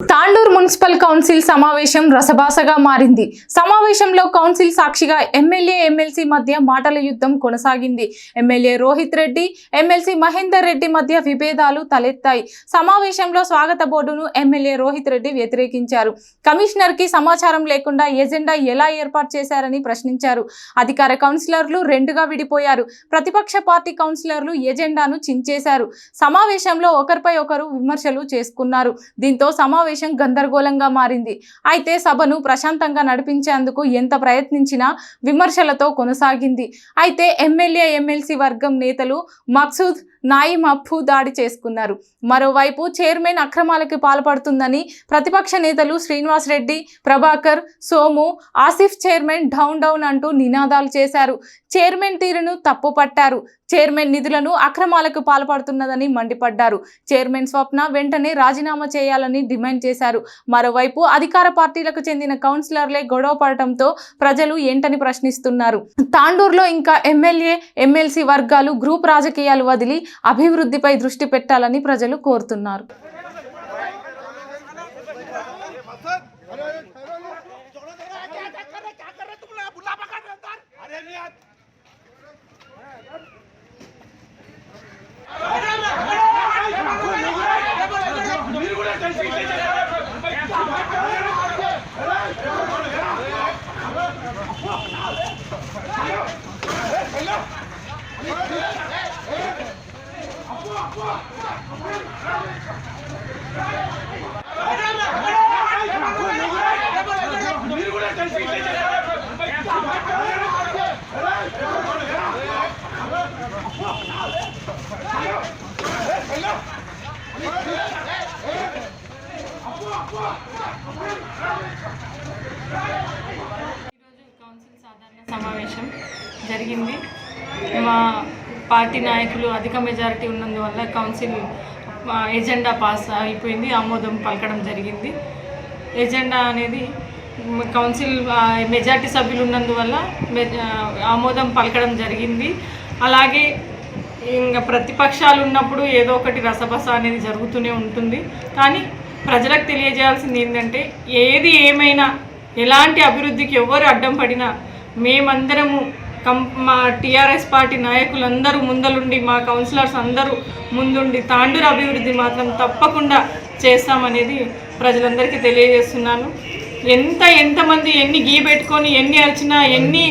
Tandur municipal council సమావేశం రసభాసగా మారింది. సమావేశంలో కౌన్సిల్ సాక్షిగా ఎమ్మెల్యే ఎమ్మెల్సీ మధ్య మాటల యుద్ధం కొనసాగింది. ఎమ్మెల్యే రోహిత్ రెడ్డి, ఎమ్మెల్సీ మహేందర్ రెడ్డి మధ్య విభేదాలు తలెత్తాయి. సమావేశంలో స్వాగత బోర్డును ఎమ్మెల్యే రోహిత్ రెడ్డి వ్యతిరేకించారు. కమిషనర్ కి సమాచారం లేకుండా ఎజెండా ఎలా ఏర్పాటు చేశారని ప్రశ్నించారు. అధికార కౌన్సిలర్లు రెండుగా విడిపోయారు. ప్రతిపక్ష పార్టీ కౌన్సిలర్లు ఎజెండాను చించేశారు. సమావేశంలో ఒకరిపై ఒకరు విమర్శలు చేసుకున్నారు. దీంతో సమావేశం గందరగోళంగా మారింది. అయితే సభను ప్రశాంతంగా నడిపించేందుకు ఎంత ప్రయత్నించినా విమర్శలతో కొనసాగింది. అయితే ఎమ్మెల్యే ఎమ్మెల్సీ వర్గం నేతలు మక్సూద్, నాయిమ్ అప్పు దాడి చేసుకున్నారు. మరోవైపు చైర్మన్ అక్రమాలకు పాల్పడుతుందని ప్రతిపక్ష నేతలు Srinivas Reddy, Prabhakar, Somu, Asif chairman down down అంటూ నినాదాలు చేశారు. చైర్మన్ తీరును తప్పుపట్టారు. చైర్మన్ నిధులను అక్రమాలకు పాల్పడుతున్నదని మండిపడ్డారు. చైర్మన్ స్వప్న వెంటనే రాజీనామా చేయాలని డిమాండ్ చేశారు. మరోవైపు అధికార పార్టీలకు చెందిన కౌన్సిలర్లే గొడవ పడటంతో ప్రజలు ఏంటని ప్రశ్నిస్తున్నారు. తాండూరులో ఇంకా ఎమ్మెల్యే ఎమ్మెల్సీ వర్గాలు గ్రూప్ రాజకీయాలు వదిలి అభివృద్ధిపై దృష్టి పెట్టాలని ప్రజలు కోరుతున్నారు. కౌన్సిల్ సాధారణ సమావేశం జరిగింది. మా పార్టీ నాయకులు అధిక మెజారిటీ ఉన్నందువల్ల కౌన్సిల్ ఎజెండా పాస్ అయిపోయింది, ఆమోదం పలకడం జరిగింది. ఎజెండా అనేది కౌన్సిల్ మెజారిటీ సభ్యులు ఉన్నందువల్ల ఆమోదం పలకడం జరిగింది. అలాగే ఇంకా ప్రతిపక్షాలు ఉన్నప్పుడు ఏదో ఒకటి రసభస అనేది జరుగుతూనే ఉంటుంది. కానీ ప్రజలకు తెలియజేయాల్సింది ఏంటంటే, ఏది ఏమైనా ఎలాంటి అభివృద్ధికి ఎవరు అడ్డం పడినా మేమందరము మా టీఆర్ఎస్ పార్టీ నాయకులందరూ ముందలుండి, మా కౌన్సిలర్స్ అందరూ ముందుండి తాండూరు అభివృద్ధి మాత్రం తప్పకుండా చేస్తామనేది ప్రజలందరికీ తెలియజేస్తున్నాను. ఎంతమంది ఎన్ని గీ పెట్టుకొని ఎన్ని అరిచినా ఎన్ని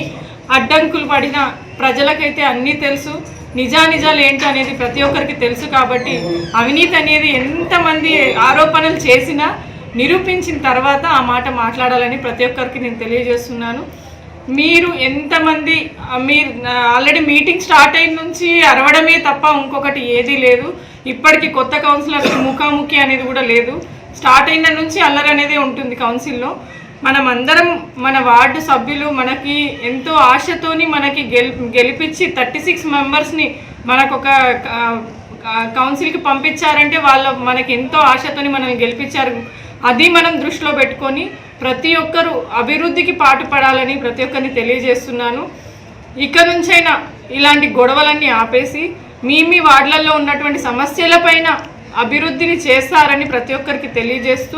అడ్డంకులు పడినా ప్రజలకైతే అన్నీ తెలుసు. నిజానిజాలు ఏంటి అనేది ప్రతి ఒక్కరికి తెలుసు. కాబట్టి అవినీతి అనేది ఎంతమంది ఆరోపణలు చేసినా నిరూపించిన తర్వాత ఆ మాట మాట్లాడాలని ప్రతి ఒక్కరికి నేను తెలియజేస్తున్నాను. మీరు ఎంతమంది మీరు ఆల్రెడీ మీటింగ్ స్టార్ట్ అయిన నుంచి అరవడమే తప్ప ఇంకొకటి ఏదీ లేదు. ఇప్పటికీ కొత్త కౌన్సిలర్కి ముఖాముఖి అనేది కూడా లేదు. స్టార్ట్ అయిన నుంచి అల్లరి అనేది ఉంటుంది కౌన్సిల్లో. మనం అందరం మన వార్డు సభ్యులు మనకి ఎంతో ఆశతోని మనకి గెలిపించి 36 మెంబర్స్ని మనకు ఒక కౌన్సిల్కి పంపించారంటే వాళ్ళు మనకి ఎంతో ఆశతోని మనల్ని గెలిపించారు. అది మనం దృష్టిలో పెట్టుకొని ప్రతి ఒక్కరూ అభివృద్ధికి పాటుపడాలని ప్రతి ఒక్కరిని తెలియజేస్తున్నాను. ఇక నుంచైనా ఇలాంటి గొడవలన్నీ ఆపేసి మీ వార్డులలో ఉన్నటువంటి సమస్యలపైన అభివృద్ధిని చేస్తారని ప్రతి ఒక్కరికి తెలియజేస్తూ